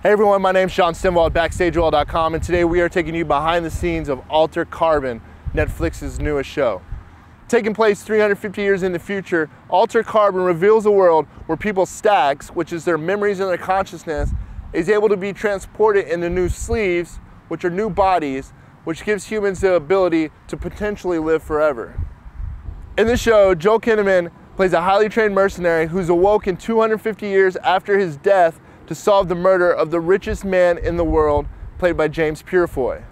Hey everyone, my name's Sean Stinwall at BackstageOL.com, and today we are taking you behind the scenes of Altered Carbon, Netflix's newest show. Taking place 350 years in the future, Altered Carbon reveals a world where people's stacks, which is their memories and their consciousness, is able to be transported into new sleeves, which are new bodies, which gives humans the ability to potentially live forever. In the show, Joel Kinnaman plays a highly trained mercenary who's awoken 250 years after his death to solve the murder of the richest man in the world, played by James Purefoy.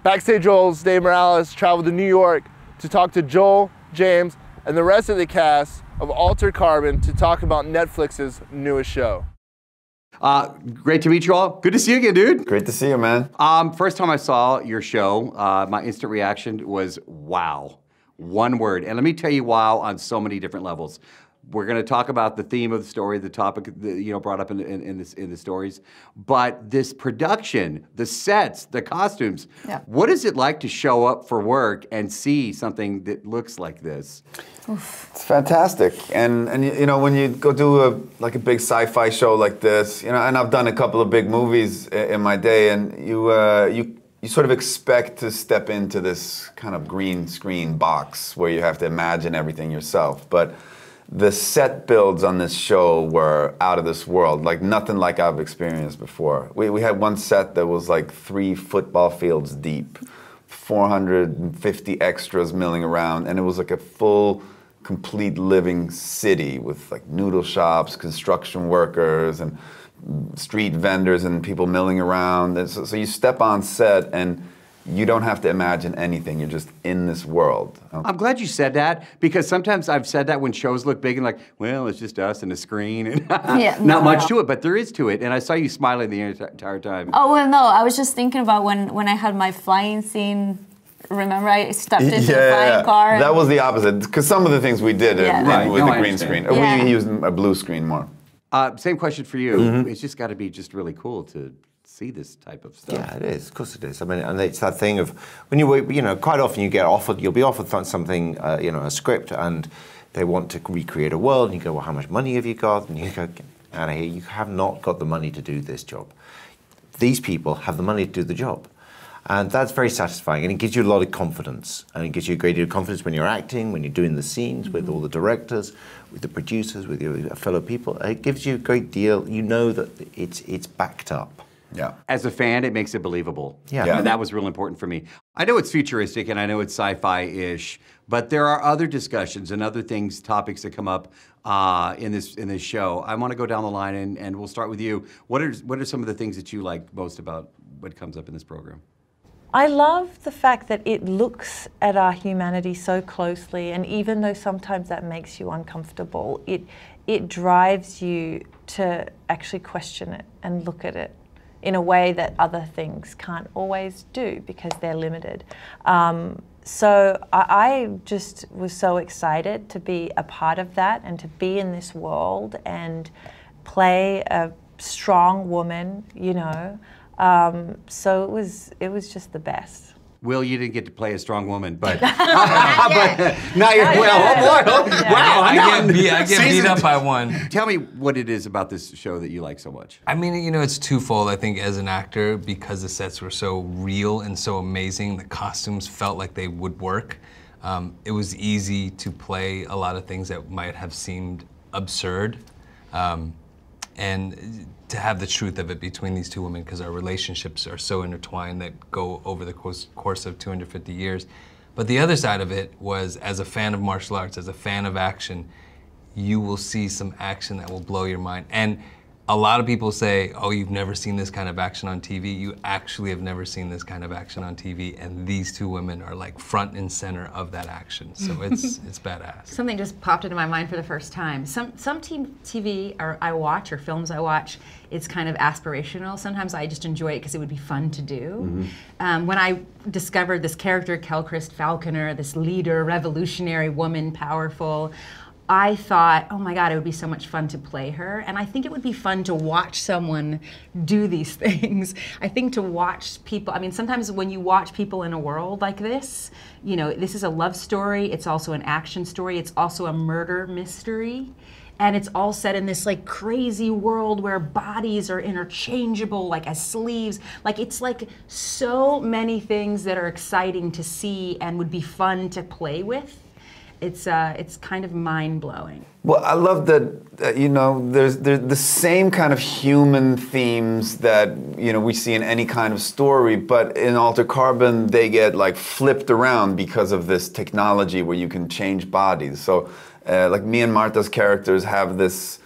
BackstageOL's Dave Morales traveled to New York to talk to Joel, James, and the rest of the cast of Altered Carbon to talk about Netflix's newest show. Great to meet you all. Good to see you again, dude. Great to see you, man. First time I saw your show, my instant reaction was wow. One word. And let me tell you wow on so many different levels. We're going to talk about the theme of the story, the topic brought up in the stories, but this production, the sets, the costumes. Yeah. What is it like to show up for work and see something that looks like this? Oof. It's fantastic, and you know, when you go do a big sci-fi show like this, you know, and I've done a couple of big movies in my day, and you sort of expect to step into this kind of green screen box where you have to imagine everything yourself, but the set builds on this show were out of this world, like nothing like I've experienced before. We had one set that was like 3 football fields deep, 450 extras milling around, and it was like a full, complete living city with like noodle shops, construction workers, and street vendors and people milling around. And so you step on set and you don't have to imagine anything. You're just in this world. I'm glad you said that, because sometimes I've said that when shows look big and like, well, it's just us and a screen and yeah, not much to it, but there is to it. And I saw you smiling the entire time. Oh, well, no, I was just thinking about when I had my flying scene. Remember, I stepped into the flying car. That was the opposite, because some of the things we did with the green screen. We used a blue screen more. Same question for you. It's just got to be just really cool to see this type of stuff. Yeah, it is. Of course it is. I mean, and it's that thing of when you know, quite often you get offered, you'll be offered something, you know, a script, and they want to recreate a world, and you go, well, how much money have you got? And you go, get out of here. You have not got the money to do this job. These people have the money to do the job. And that's very satisfying, and it gives you a lot of confidence. And it gives you a great deal of confidence when you're acting, when you're doing the scenes with all the directors, with the producers, with your fellow people. It gives you a great deal. You know that it's backed up. Yeah. As a fan, it makes it believable. Yeah. And that was real important for me. I know it's futuristic and I know it's sci-fi-ish, but there are other discussions and other things, topics that come up in this show. I want to go down the line and we'll start with you. What are some of the things that you like most about what comes up in this program? I love the fact that it looks at our humanity so closely, and even though sometimes that makes you uncomfortable, it drives you to actually question it and look at it in a way that other things can't always do because they're limited. So I just was so excited to be a part of that and to be in this world and play a strong woman, you know. So it was just the best. Will, you didn't get to play a strong woman, but but now you're wow! I get beat up by one. Tell me what it is about this show that you like so much. I mean, you know, it's twofold. I think as an actor, because the sets were so real and so amazing, the costumes felt like they would work. It was easy to play a lot of things that might have seemed absurd, and to have the truth of it between these two women, because our relationships are so intertwined that go over the course of 250 years. But the other side of it was, as a fan of martial arts, as a fan of action, you will see some action that will blow your mind. And a lot of people say, oh, you've never seen this kind of action on TV. You actually have never seen this kind of action on TV, and these two women are like front and center of that action. So it's badass. Something just popped into my mind for the first time. Some TV I watch, or films I watch, it's kind of aspirational. Sometimes I just enjoy it because it would be fun to do. When I discovered this character, Kelchrist Falconer, this leader, revolutionary woman, powerful, I thought, oh my God, it would be so much fun to play her. And I think it would be fun to watch someone do these things. I think to watch people, I mean, sometimes when you watch people in a world like this, you know, this is a love story, it's also an action story, it's also a murder mystery. and it's all set in this like crazy world where bodies are interchangeable, like as sleeves. Like it's like so many things that are exciting to see and would be fun to play with. It's kind of mind-blowing. Well, I love that, you know, there's the same kind of human themes that, you know, we see in any kind of story, but in Altered Carbon, they get like flipped around because of this technology where you can change bodies. So, like me and Martha's characters have this,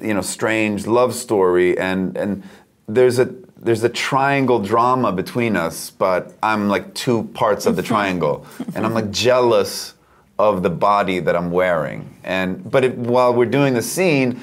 you know, strange love story, and there's a triangle drama between us, but I'm like two parts of the triangle, and I'm like jealous of the body that I'm wearing. But while we're doing the scene,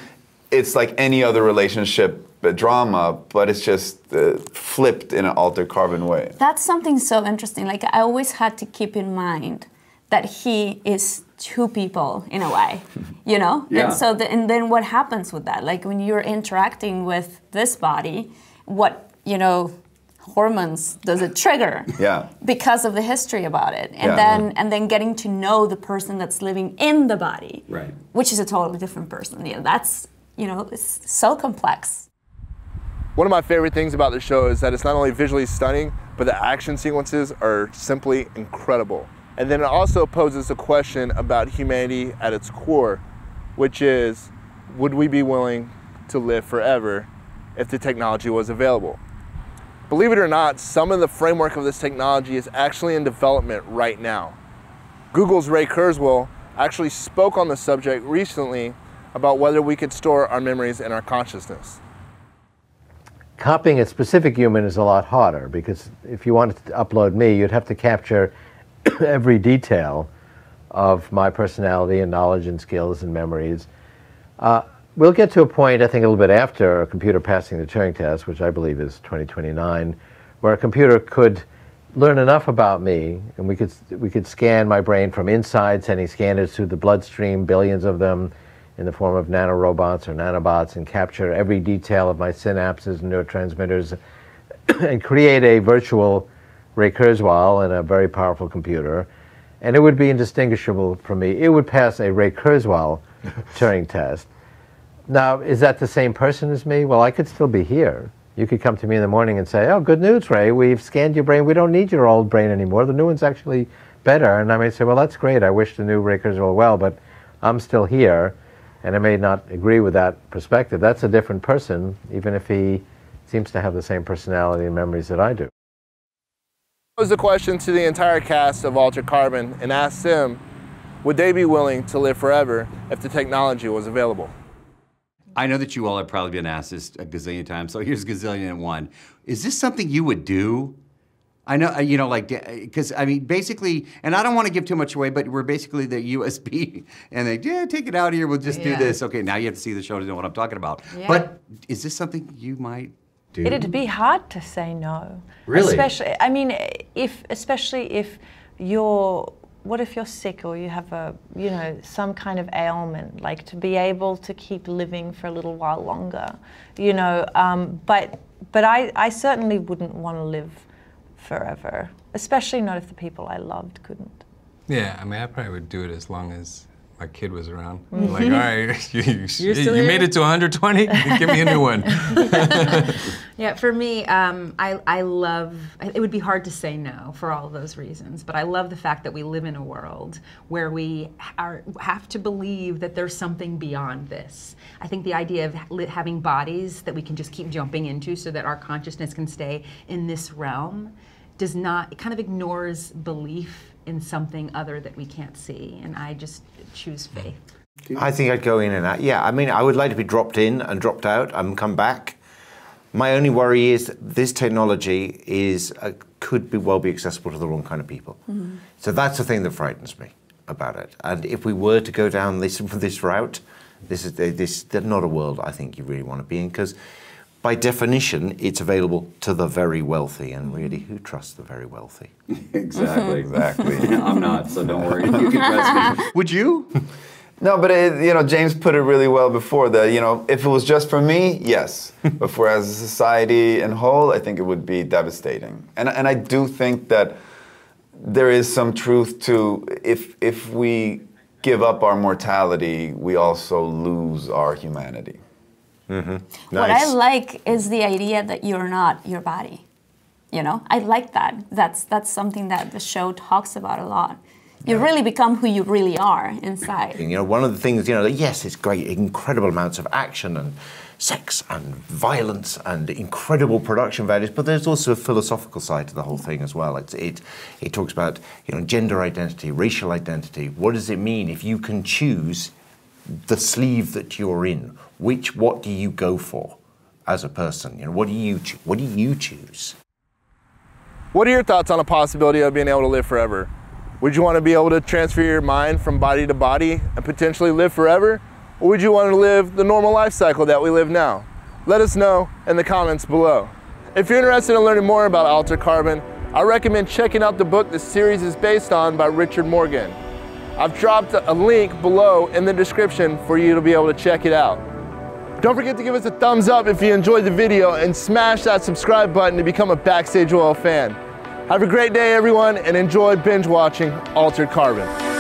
it's like any other relationship drama, but it's just flipped in an Altered Carbon way. That's something so interesting. Like I always had to keep in mind that he is two people in a way, you know? Yeah. And so, and then what happens with that? Like when you're interacting with this body, what, you know, hormones does it trigger? Yeah. Because of the history about it, and then getting to know the person that's living in the body, Right. which is a totally different person. Yeah, that's, you know, it's so complex. One of my favorite things about the show is that it's not only visually stunning, but the action sequences are simply incredible. And then it also poses a question about humanity at its core, which is, would we be willing to live forever if the technology was available? Believe it or not, some of the framework of this technology is actually in development right now. Google's Ray Kurzweil actually spoke on the subject recently about whether we could store our memories in our consciousness. Copying a specific human is a lot harder, because if you wanted to upload me, you'd have to capture every detail of my personality and knowledge and skills and memories. We'll get to a point, I think a little bit after a computer passing the Turing test, which I believe is 2029, where a computer could learn enough about me, and we could scan my brain from inside, sending scanners through the bloodstream, billions of them, in the form of nanorobots or nanobots, and capture every detail of my synapses and neurotransmitters, and create a virtual Ray Kurzweil in a very powerful computer, and it would be indistinguishable from me. It would pass a Ray Kurzweil Turing test. Now, is that the same person as me? Well, I could still be here. You could come to me in the morning and say, oh, good news, Ray, we've scanned your brain. We don't need your old brain anymore. The new one's actually better. And I may say, well, that's great. I wish the new Ray Kurzweil well, but I'm still here. And I may not agree with that perspective. That's a different person, even if he seems to have the same personality and memories that I do. I posed a question to the entire cast of Altered Carbon and asked them, would they be willing to live forever if the technology was available? I know that you all have probably been asked this a gazillion times, so here's gazillion and one. Is this something you would do? I know, you know, like, because I mean, basically, and I don't want to give too much away, but we're basically the USB, and they, yeah, take it out here, we'll just do this. Okay, now you have to see the show to know what I'm talking about. Yeah. But is this something you might do? It'd be hard to say no. Really? Especially, I mean, especially if you're, what if you're sick or you have a, you know, some kind of ailment, like to be able to keep living for a little while longer, you know, but I certainly wouldn't want to live forever, especially not if the people I loved couldn't. Yeah, I mean, I probably would do it as long as my kid was around. Like, all right, you made it to 120, give me a new one. Yeah, for me, I love, it would be hard to say no for all of those reasons, but I love the fact that we live in a world where we have to believe that there's something beyond this. I think the idea of having bodies that we can just keep jumping into so that our consciousness can stay in this realm does not, it kind of ignores belief in something other that we can't see, and I just choose faith. I think I'd go in and out. Yeah, I mean, I would like to be dropped in and dropped out and come back. My only worry is that this technology could well be accessible to the wrong kind of people. Mm-hmm. So that's the thing that frightens me about it. And if we were to go down this route, this is not a world I think you really want to be in, because by definition, it's available to the very wealthy, and really, who trusts the very wealthy? Exactly. I'm not, so don't worry. You can trust me. Would you? No, but you know, James put it really well before that, you know, if it was just for me, yes. But for as a society in whole, I think it would be devastating. And I do think that there is some truth to if we give up our mortality, we also lose our humanity. What I like is the idea that you're not your body. You know, I like that. That's something that the show talks about a lot. You really become who you really are inside. You know, one of the things, you know, yes, it's great, incredible amounts of action and sex and violence and incredible production values, but there's also a philosophical side to the whole thing as well. It talks about, you know, gender identity, racial identity. What does it mean if you can choose the sleeve that you're in? What do you go for as a person? You know, what do you choose? What are your thoughts on the possibility of being able to live forever? Would you want to be able to transfer your mind from body to body and potentially live forever? Or would you want to live the normal life cycle that we live now? Let us know in the comments below. If you're interested in learning more about Altered Carbon, I recommend checking out the book the series is based on by Richard Morgan. I've dropped a link below in the description for you to be able to check it out. Don't forget to give us a thumbs up if you enjoyed the video and smash that subscribe button to become a BackstageOL fan. Have a great day, everyone, and enjoy binge watching Altered Carbon.